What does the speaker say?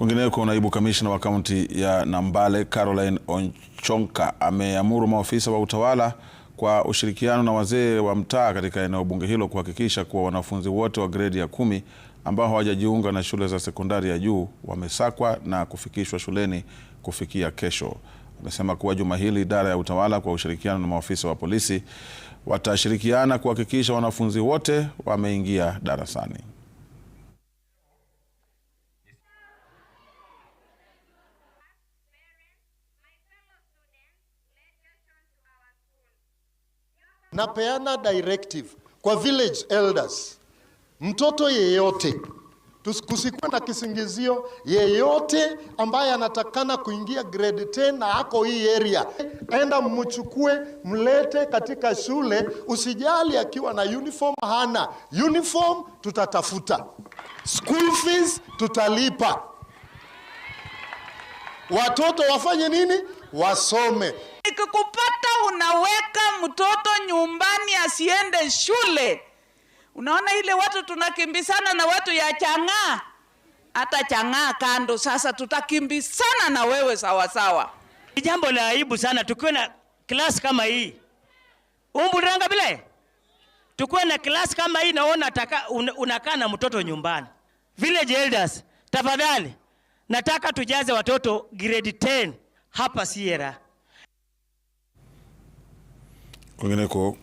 Kwingineko, naibu kamishna wa kaunti ya Nambale Caroline Onchonka ameamuru maofisa wa utawala kwa ushirikiano na wazee wa mtaa katika eneo bunge hilo kuhakikisha kuwa wanafunzi wote wa gredi ya 10 ambao hawajajiunga na shule za sekondari ya juu wamesakwa na kufikishwa shuleni kufikia kesho. Amesema kuwa juma hili idara ya utawala kwa ushirikiano na maofisa wa polisi watashirikiana kuhakikisha wanafunzi wote wameingia darasani. Napeana directive kwa village elders, mtoto yeyote, kusikuwa na kisingizio, yeyote ambaye anatakana kuingia grade 10 na ako hii area, enda mchukue mlete katika shule. Usijali akiwa na uniform hana uniform, tutatafuta school fees, tutalipa. Watoto wafanye nini? Wasome. Ikikupata unaweka mtoto nyumbani asiende shule, unaona ile watu tunakimbisana na watu ya Chang'aa, hata Chang'aa kando. Sasa tutakimbisana na wewe sawa sawa. Ni jambo la aibu sana tukiwa na class kama hii. Umbulanga bile. Tukiwa na class kama hii naona unakaa na mtoto nyumbani. Village elders, tafadhali nataka tujaze watoto grade 10 hapa Sierra. Kwingineko,